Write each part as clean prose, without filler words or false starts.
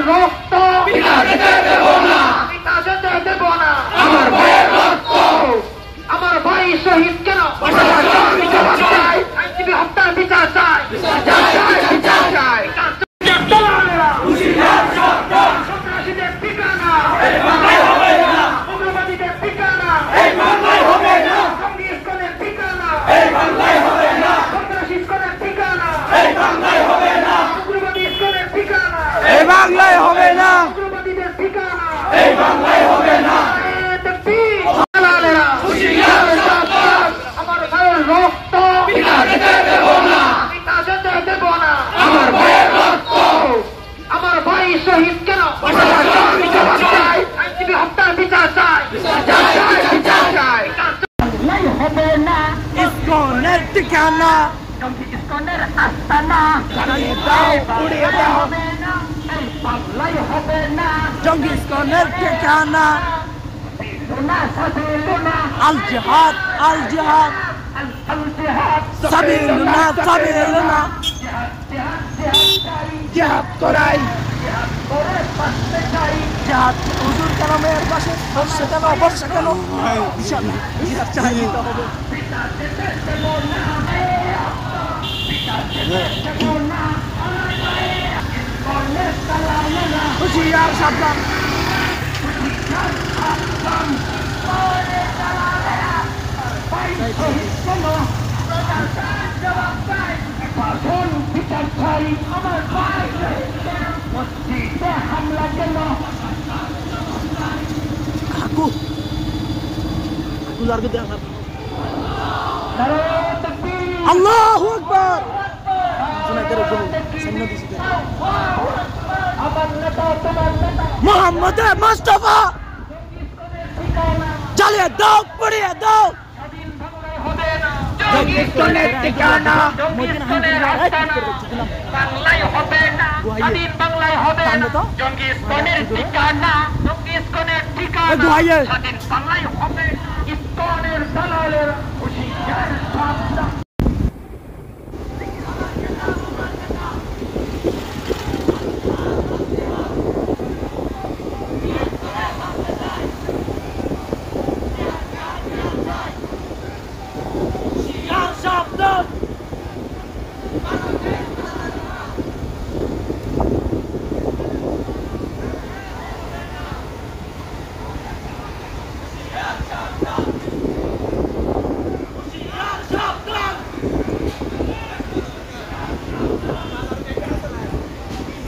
রক্ত পিতা যেতে দেব না, পিতা যেতে দেব না। আমার ভাইয়ের রক্ত আমার ভাই শহীদ কেন? প্রশাসন বিচার চাই, আইনজীবী হত্যার বিচার চাই। বিচার চাই, বিচার চাই। হুঁশিয়ার সাবধান, সন্ত্রাসীদের ঠিকানা, এই বাংলায় হবে না, উগ্রবাদীদের ঠিকানা, এই বাংলায় হবে না, জঙ্গি ইস্কনের ঠিকানা, এই বাংলায় হবে না, সন্ত্রাসী ইস্কনের ঠিকানা, এই বাংলায় হবে না, উগ্রবাদী ইস্কনের ঠিকানা, এই বাংলায় হবে না, উগ্রবাদীদের ঠিকানা। এই বাংলায় হবে না। হুঁশিয়ার সাবধান, আমার ভাইয়ের রক্ত পিতা যেতে দেব না, পিতা যেতে দেব না। আমার ভাইয়ের রক্ত আমার ভাই শহীদ কেন? প্রশাসন বিচার চাই, আইনজীবী হত্যার বিচার চাই। বিচার চাই, বিচার চাই। নাই হবে না ইসকনের ঠিকানা জঙ্গি ইস্কনের আস্তানা, জ্বালিয়ে দাও, পুড়িয়ে দাও, হবে না এই পাগলাই হবে না। জঙ্গি ইসকনের ঠিকানা লুনা সাবিলুনা আল জিহাদ, আল জিহাদ, আল জিহাদ সাবিলুনা, সাবিলুনা, জিহাদ জিহাদ জিহাদ চাই, জিহাদ করাই, জিহাদ করে বাঁচতে চাই। জিহাদ। হুজুর কেন মেয়ের পাশে বর্ষা কেন, বর্ষা কেন? ইনশাআল্লাহ জিহাদ চালাই দিতে হবে। পিতা যেতে দেব না, পিতা যেতে দেব না। ইস্কনের দালালেরা হুঁশিয়ার সাবধান, বিচার চাই। আমার ভাই মসজিদে হামলা কেন? কাকু কাকু দেখা নারায়ে তাকবীর, আল্লাহু আকবার। শোনা করে সামনে দিছি আমার নেতা তোমার নেতা মোহাম্মদ মুস্তাফা, জ্বালিয়ে দাও, পুড়িয়ে দাও, স্বাধীন বাংলায় হবে না। জঙ্গি ইসকনের ঠিকানা জঙ্গি ইস্কনের আস্তানা বাংলায় হবে না, স্বাধীন বাংলায় হবে না। জঙ্গি ইস্কনের ঠিকানা, জঙ্গি ইস্কনের ঠিকানা, দোহাইয়ে। স্বাধীন বাংলায় হবে না। ইস্কনের দালালেরা হুঁশিয়ার সাবধান। হুঁশিয়ার সাবধান, হুঁশিয়ার সাবধান।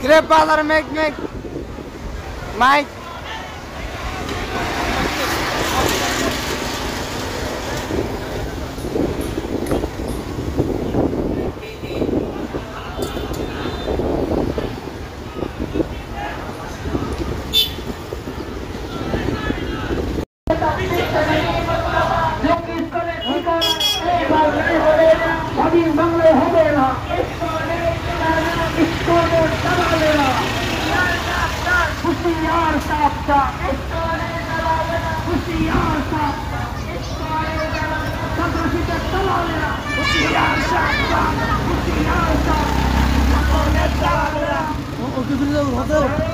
Grandfather, make Mike. জঙ্গি ইস্কনের ঠিকানা, এই বাংলায় হবে না, স্বাধীন বাংলায় হবে না। ইস্কনের দালালেরা হুঁশিয়ার সাবধান, হুঁশিয়ার সাবধান। সন্ত্রাসীদের দালালেরা হুঁশিয়ার সাবধান, হুঁশিয়ার সাবধান। ওকে ফিরে যাও,